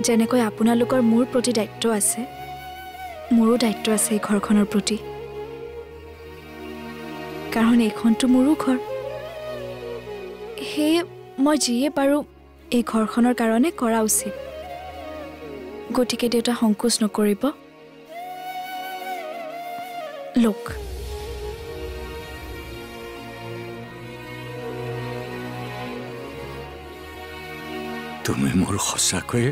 যেনেকৈ আপোনালোকৰ মোৰ প্ৰতি দায়িত্ব আছে মোৰো দায়িত্ব আছে এই ঘৰখনৰ প্ৰতি কাৰণ এইখনটো মোৰো ঘৰ সেয়ে মই যিয়ে পাৰোঁ এই ঘৰখনৰ কাৰণে কৰা উচিত গতিকে দেউতা সংকোচ নকৰিব লোক তুমি মোৰ সঁচাকৈ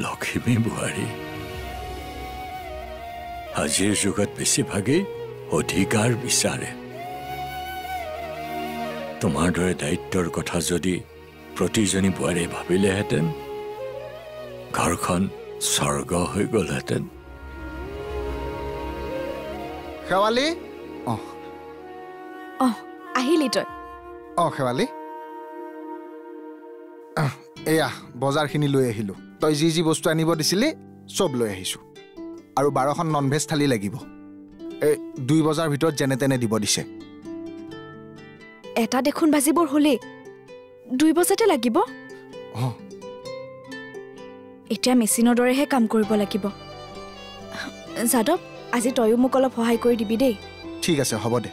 লক্ষ্মী বোৱাৰী আজিৰ যুগত বেছিভাগেই অধিকাৰ বিচাৰে তোমাৰ দৰে দায়িত্বৰ কথা যদি প্ৰতিজনী বোৱাৰীয়ে ভাবিলেহেঁতেন ঘৰখন স্বৰ্গ হৈ গ'লহেঁতেন শেৱালি আহিলি তই শেৱালি এয়া বজাৰখিনি লৈ আহিলোঁ তই যি যি বস্তু আনিব দিছিলি চব লৈ আহিছোঁ আৰু 12খন ননভেজ থালি লাগিব এই 2 বজাৰ ভিতৰত যেনে তেনে দিব দিছে এটা দেখোন ভাজিবোৰ হ'লেই 2 বজাতে লাগিব এতিয়া মেচিনৰ দৰেহে কাম কৰিব লাগিব যাদৱ আজি তয়ো মোক অলপ সহায় কৰি দিবি দেই ঠিক আছে হ'ব দে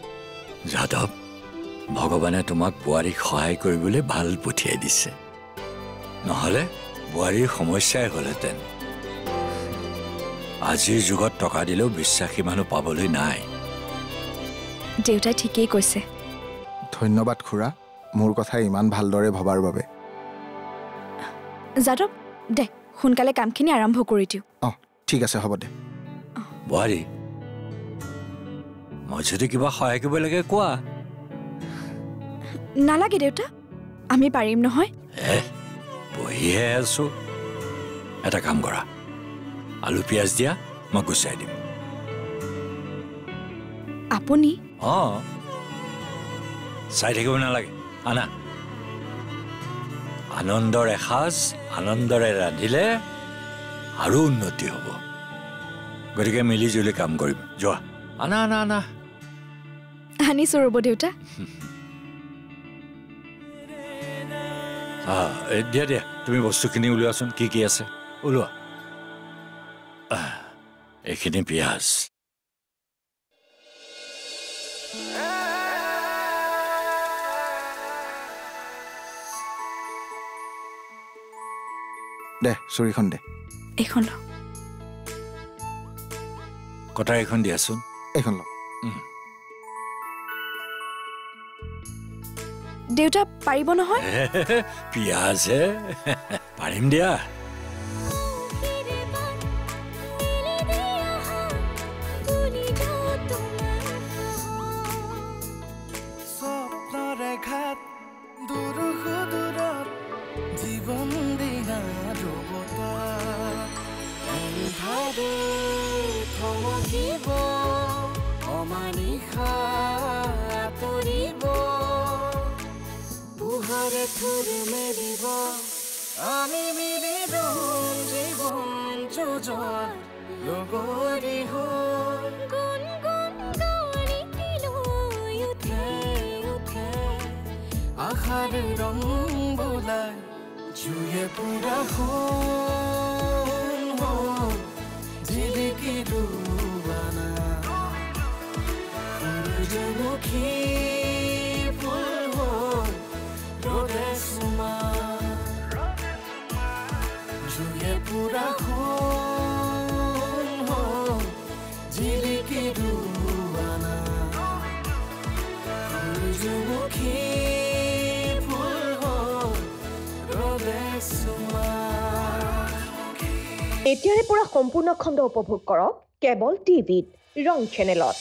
যাদৱ ভগৱানে তোমাক বোৱাৰীক সহায় কৰিবলৈ ভাল পঠিয়াই দিছে নহ'লে বোৱাৰীৰ সমস্যাই হ'লহেঁতেন আজিৰ যুগত টকা দিলেও বিশ্বাসী মানুহ পাবলৈ নাই দেউতাই ঠিকেই কৈছে ধন্যবাদ খুৰা মোৰ কথা ইমান ভালদৰে ভবাৰ বাবে যাদৱ দে সোনকালে কামখিনি আৰম্ভ কৰি দিওঁ ঠিক আছে হ'ব দে বোৱাৰী মই যদি কিবা সহায় কৰিব লাগে কোৱা নালাগে দেউতা আমি পাৰিম নহয় বহিহে আছো এটা কাম কৰা আলু পিঁয়াজ দিয়া মই গুচাই দিম আপুনি চাই থাকিব নালাগে আনা আনন্দৰ এসাঁজ আনন্দৰে ৰান্ধিলে আৰু উন্নতি হ'ব গতিকে মিলি জুলি কাম কৰিম যোৱা আনা আনা আনা আনিছোঁ ৰ'ব দেউতা দিয়া দিয়া তুমি বস্তুখিনি উলিওৱাচোন কি কি আছে ওলোৱা এইখিনি পিঁয়াজ দে চুৰিখন দে এইখন ল কটাৰীখন দিয়াচোন এইখন ল দেউতা পাৰিব নহয় পিঁয়াজ হে পাৰিম দিয়া আমি মিলি জীবন যোজন লগৰী হৈ গুণ গুণ গাড়ী উঠে উঠে আশাৰ ৰং বোলাই জুয়ে পুৰা জিলিকি দুবানা সূৰ্যমুখী ফুল হৈ ৰ'দে চুমা জুয়ে পুৰা জিলিকি দুবানা সূৰ্যমুখী ফুল হৈ ৰ'দে চুমা এতিয়াৰে পৰা সম্পূৰ্ণ খণ্ড উপভোগ কৰক কেবল টিভিত ৰং চেনেলত।